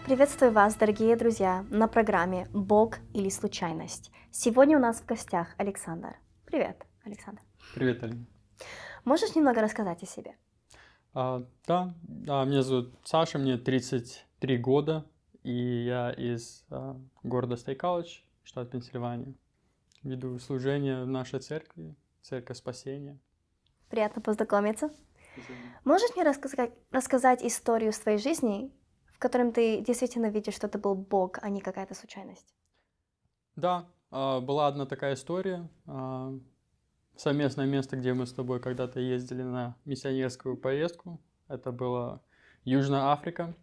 Приветствую вас, дорогие друзья, на программе «Бог или случайность». Сегодня у нас в гостях Александр. Привет, Александр. Привет, Алина. Можешь немного рассказать о себе? Меня зовут Саша, мне 33 года, и я из города Стейт-Колледж, штат Пенсильвания. Веду служение в нашей церкви, Церковь Спасения. Приятно познакомиться. Спасибо. Можешь мне рассказать историю своей жизни, в котором ты действительно видишь, что это был Бог, а не какая-то случайность? Да, была одна такая история. Совместное место, где мы с тобой когда-то ездили на миссионерскую поездку. Это была Южная Африка.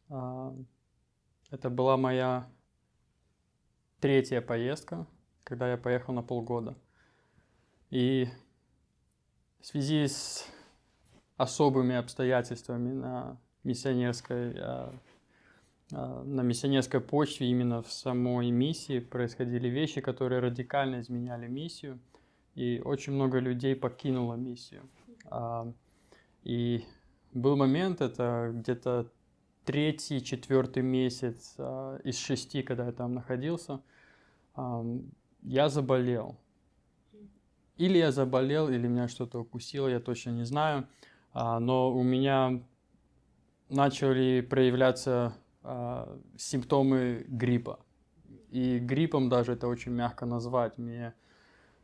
Это была моя третья поездка, когда я поехал на полгода. И в связи с особыми обстоятельствами на миссионерской почве, именно в самой миссии, происходили вещи, которые радикально изменяли миссию. И очень много людей покинуло миссию. И был момент, это где-то 3-4 месяц из 6, когда я там находился, я заболел. Или я заболел, или меня что-то укусило, я точно не знаю. Но у меня начали проявляться симптомы гриппа. И гриппом даже это очень мягко назвать. Мне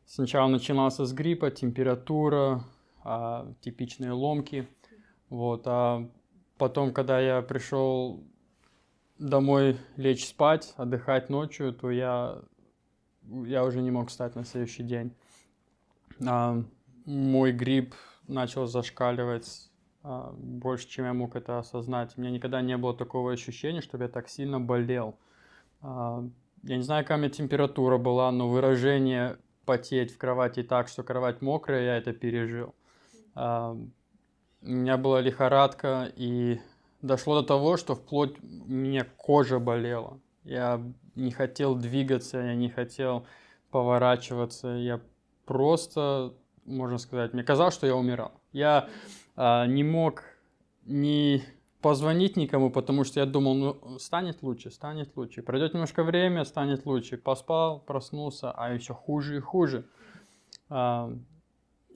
сначала начинался с гриппа, температура, типичные ломки. А потом, когда я пришел домой лечь спать, отдыхать ночью, то я уже не мог встать на следующий день. Мой грипп начал зашкаливать больше, чем я мог это осознать. У меня никогда не было такого ощущения, чтобы я так сильно болел. Я не знаю, какая у меня температура была, но выражение потеть в кровати так, что кровать мокрая, я это пережил. У меня была лихорадка, и дошло до того, что вплоть у меня кожа болела. Я не хотел двигаться, я не хотел поворачиваться. Я просто, можно сказать, мне казалось, что я умирал. Я не мог ни позвонить никому, потому что я думал, станет лучше. Пройдет немножко время, станет лучше. Поспал, проснулся, а еще хуже и хуже.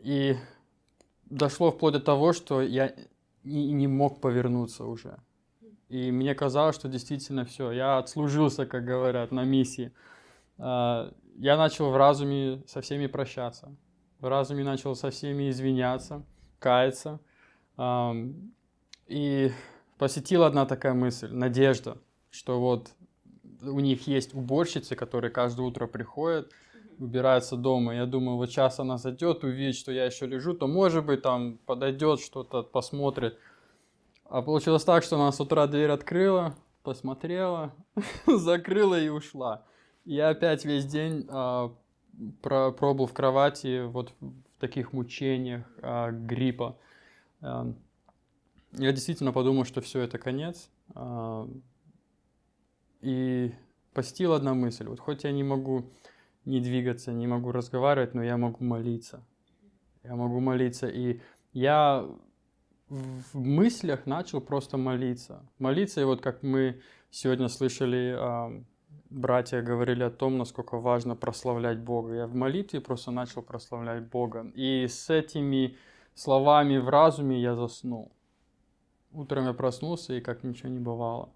И дошло вплоть до того, что я не мог повернуться уже. И мне казалось, что действительно все, я отслужился, как говорят, на миссии. Я начал в разуме со всеми прощаться. В разуме начал со всеми извиняться, каяться. И посетила одна такая мысль, надежда, что вот у них есть уборщицы, которые каждое утро приходят, убираются дома. Я думаю, вот сейчас она зайдет, увидит, что я еще лежу, то, может быть, там подойдет, что-то посмотрит. А получилось так, что она с утра дверь открыла, посмотрела, закрыла и ушла. И я опять весь день пробыл в кровати вот в таких мучениях гриппа. Я действительно подумал, что все, это конец. И посетила одна мысль. Вот хоть я не могу не двигаться, не могу разговаривать, но я могу молиться. И я в мыслях начал просто молиться. Молиться, и вот как мы сегодня слышали, братья говорили о том, насколько важно прославлять Бога. Я в молитве просто начал прославлять Бога. И с этими словами в разуме я заснул. Утром я проснулся, и как ничего не бывало.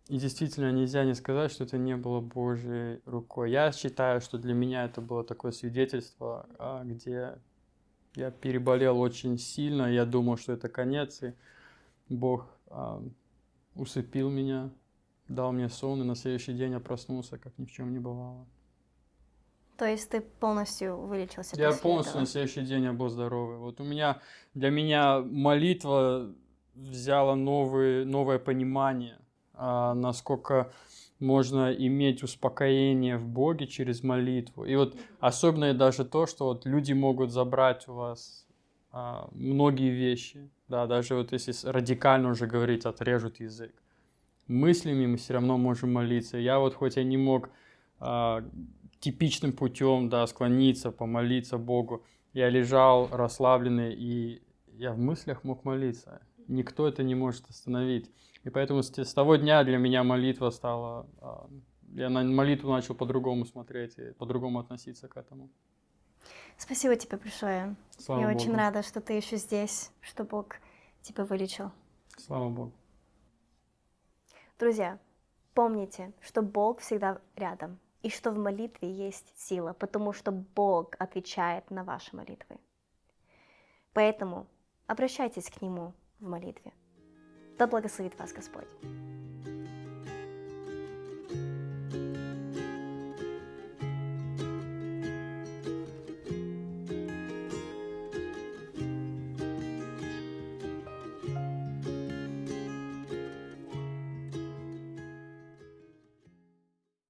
И действительно нельзя не сказать, что это не было Божьей рукой. Я считаю, что для меня это было такое свидетельство, где я переболел очень сильно, я думал, что это конец, и Бог усыпил меня, дал мне сон, и на следующий день я проснулся, как ни в чем не бывало. То есть ты полностью вылечился Я после полностью этого? на следующий день я был здоровый. Вот для меня молитва взяла новое понимание, насколько можно иметь успокоение в Боге через молитву. И вот особенно даже то, что вот люди могут забрать у вас многие вещи. Да, даже вот если радикально уже говорить, отрежут язык. Мыслями мы все равно можем молиться. Я вот хоть я не мог типичным путем, да, склониться, помолиться Богу. Я лежал расслабленный, и я в мыслях мог молиться. Никто это не может остановить. И поэтому с того дня для меня молитва стала... Я на молитву начал по-другому смотреть и по-другому относиться к этому. Спасибо тебе большое. Слава Я Богу. очень рада, что ты еще здесь, что Бог тебя вылечил. Слава Богу. Друзья, помните, что Бог всегда рядом, и что в молитве есть сила, потому что Бог отвечает на ваши молитвы. Поэтому обращайтесь к Нему в молитве. Да благословит вас Господь.